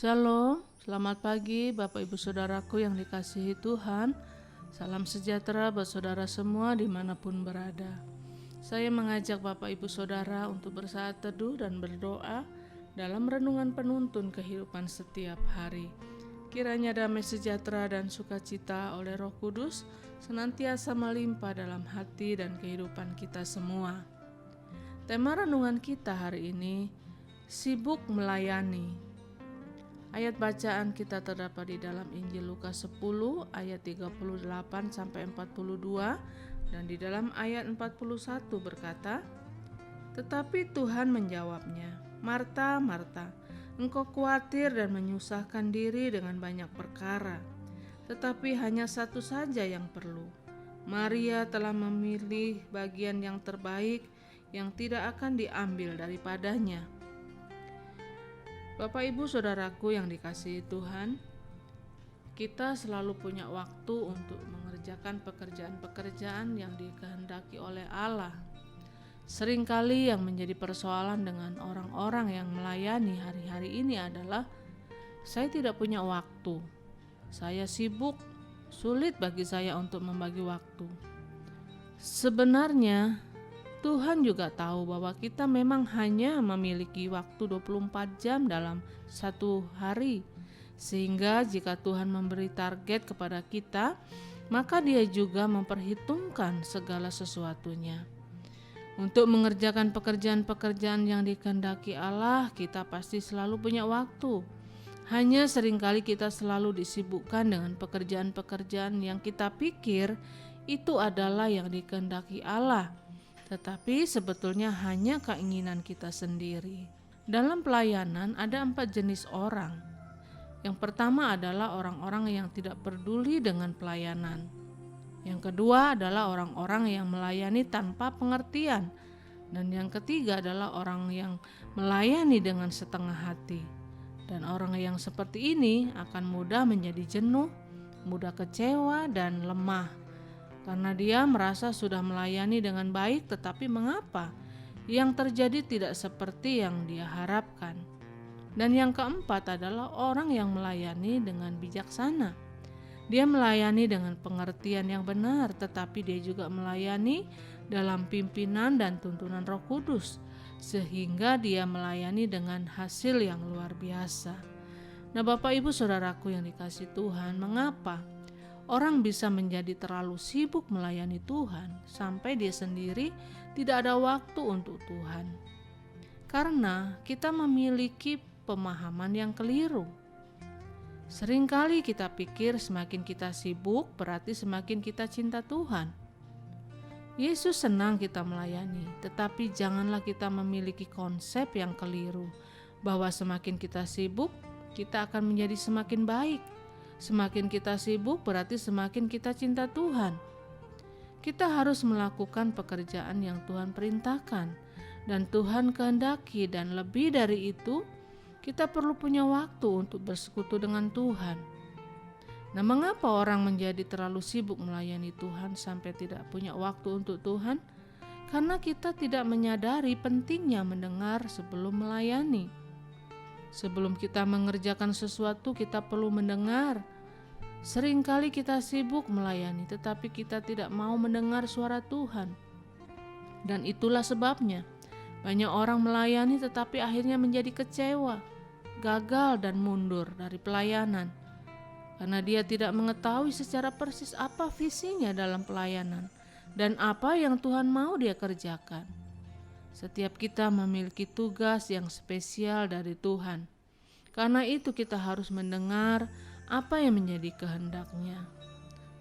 Shalom, selamat pagi Bapak Ibu Saudaraku yang dikasihi Tuhan. Salam sejahtera buat saudara semua dimanapun berada. Saya mengajak Bapak Ibu Saudara untuk bersaat teduh dan berdoa dalam renungan penuntun kehidupan setiap hari. Kiranya damai sejahtera dan sukacita oleh Roh Kudus senantiasa melimpah dalam hati dan kehidupan kita semua. Tema renungan kita hari ini, sibuk melayani. Ayat bacaan kita terdapat di dalam Injil Lukas 10 ayat 38 sampai 42 dan di dalam ayat 41 berkata, "Tetapi Tuhan menjawabnya, Marta, Marta, engkau khawatir dan menyusahkan diri dengan banyak perkara, tetapi hanya satu saja yang perlu. Maria telah memilih bagian yang terbaik yang tidak akan diambil daripadanya." Bapak Ibu Saudaraku yang dikasihi Tuhan, kita selalu punya waktu untuk mengerjakan pekerjaan-pekerjaan yang dikehendaki oleh Allah. Seringkali yang menjadi persoalan dengan orang-orang yang melayani hari-hari ini adalah, saya tidak punya waktu, saya sibuk, sulit bagi saya untuk membagi waktu. Sebenarnya Tuhan juga tahu bahwa kita memang hanya memiliki waktu 24 jam dalam satu hari. Sehingga jika Tuhan memberi target kepada kita, maka Dia juga memperhitungkan segala sesuatunya. Untuk mengerjakan pekerjaan-pekerjaan yang dikehendaki Allah, kita pasti selalu punya waktu. Hanya seringkali kita selalu disibukkan dengan pekerjaan-pekerjaan yang kita pikir itu adalah yang dikehendaki Allah, tetapi sebetulnya hanya keinginan kita sendiri. Dalam pelayanan ada 4 jenis orang. Yang pertama adalah orang-orang yang tidak peduli dengan pelayanan. Yang kedua adalah orang-orang yang melayani tanpa pengertian. Dan yang ketiga adalah orang yang melayani dengan setengah hati. Dan orang yang seperti ini akan mudah menjadi jenuh, mudah kecewa dan lemah. Karena dia merasa sudah melayani dengan baik, tetapi mengapa yang terjadi tidak seperti yang dia harapkan. Dan yang keempat adalah orang yang melayani dengan bijaksana. Dia melayani dengan pengertian yang benar, tetapi dia juga melayani dalam pimpinan dan tuntunan Roh Kudus, sehingga dia melayani dengan hasil yang luar biasa. Nah, Bapak Ibu Saudaraku yang dikasihi Tuhan, mengapa orang bisa menjadi terlalu sibuk melayani Tuhan sampai dia sendiri tidak ada waktu untuk Tuhan? Karena kita memiliki pemahaman yang keliru. Seringkali kita pikir semakin kita sibuk berarti semakin kita cinta Tuhan. Yesus senang kita melayani, tetapi janganlah kita memiliki konsep yang keliru bahwa semakin kita sibuk kita akan menjadi semakin baik. Semakin kita sibuk berarti semakin kita cinta Tuhan. Kita harus melakukan pekerjaan yang Tuhan perintahkan dan Tuhan kehendaki, dan lebih dari itu, kita perlu punya waktu untuk bersekutu dengan Tuhan. Nah, mengapa orang menjadi terlalu sibuk melayani Tuhan sampai tidak punya waktu untuk Tuhan? Karena kita tidak menyadari pentingnya mendengar sebelum melayani. Sebelum kita mengerjakan sesuatu, kita perlu mendengar. Seringkali kita sibuk melayani, tetapi kita tidak mau mendengar suara Tuhan. Dan itulah sebabnya banyak orang melayani tetapi akhirnya menjadi kecewa, gagal dan mundur dari pelayanan. Karena dia tidak mengetahui secara persis apa visinya dalam pelayanan dan apa yang Tuhan mau dia kerjakan. Setiap kita memiliki tugas yang spesial dari Tuhan. Karena itu kita harus mendengar apa yang menjadi kehendaknya.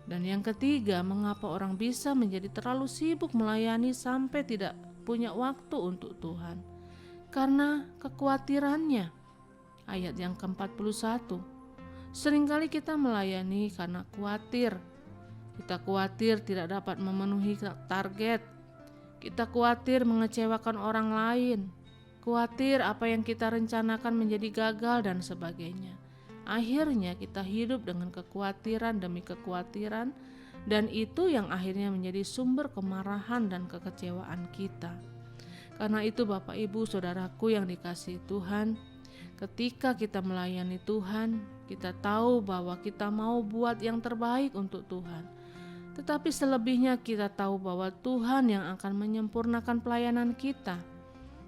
Dan yang ketiga, mengapa orang bisa menjadi terlalu sibuk melayani sampai tidak punya waktu untuk Tuhan? Karena kekhawatirannya. Ayat yang ke-41. Seringkali kita melayani karena khawatir. Kita khawatir tidak dapat memenuhi target. Kita khawatir mengecewakan orang lain, khawatir apa yang kita rencanakan menjadi gagal dan sebagainya. Akhirnya kita hidup dengan kekhawatiran demi kekhawatiran, dan itu yang akhirnya menjadi sumber kemarahan dan kekecewaan kita. Karena itu Bapak Ibu Saudaraku yang dikasihi Tuhan, Ketika kita melayani Tuhan, kita tahu bahwa kita mau buat yang terbaik untuk Tuhan. Tetapi selebihnya kita tahu bahwa Tuhan yang akan menyempurnakan pelayanan kita.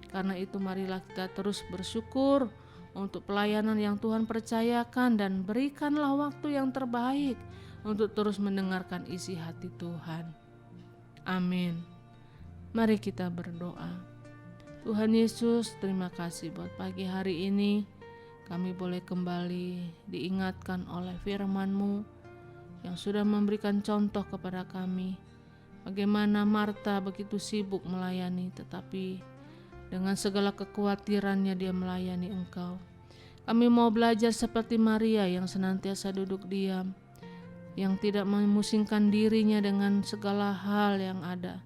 Karena itu marilah kita terus bersyukur untuk pelayanan yang Tuhan percayakan dan berikanlah waktu yang terbaik untuk terus mendengarkan isi hati Tuhan. Amin. Mari kita berdoa. Tuhan Yesus, terima kasih buat pagi hari ini. Kami boleh kembali diingatkan oleh firman-Mu yang sudah memberikan contoh kepada kami. Bagaimana Marta begitu sibuk melayani, tetapi dengan segala kekhawatirannya dia melayani Engkau. Kami mau belajar seperti Maria yang senantiasa duduk diam, yang tidak memusingkan dirinya dengan segala hal yang ada,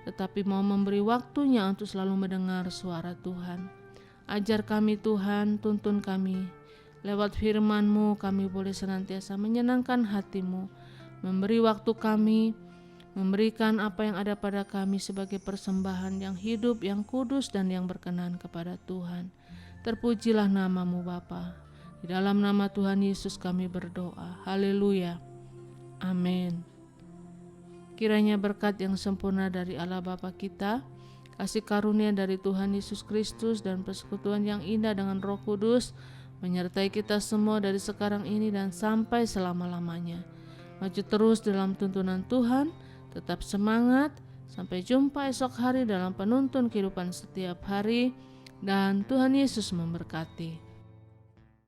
tetapi mau memberi waktunya untuk selalu mendengar suara Tuhan. Ajar kami Tuhan, tuntun kami. Lewat firman-Mu kami boleh senantiasa menyenangkan hati-Mu, memberi waktu kami, memberikan apa yang ada pada kami sebagai persembahan yang hidup, yang kudus dan yang berkenan kepada Tuhan. Terpujilah nama-Mu Bapa. Di dalam nama Tuhan Yesus kami berdoa. Haleluya. Amin. Kiranya berkat yang sempurna dari Allah Bapa kita, kasih karunia dari Tuhan Yesus Kristus dan persekutuan yang indah dengan Roh Kudus menyertai kita semua dari sekarang ini dan sampai selama-lamanya. Maju terus dalam tuntunan Tuhan, tetap semangat, sampai jumpa esok hari dalam penuntun kehidupan setiap hari, dan Tuhan Yesus memberkati.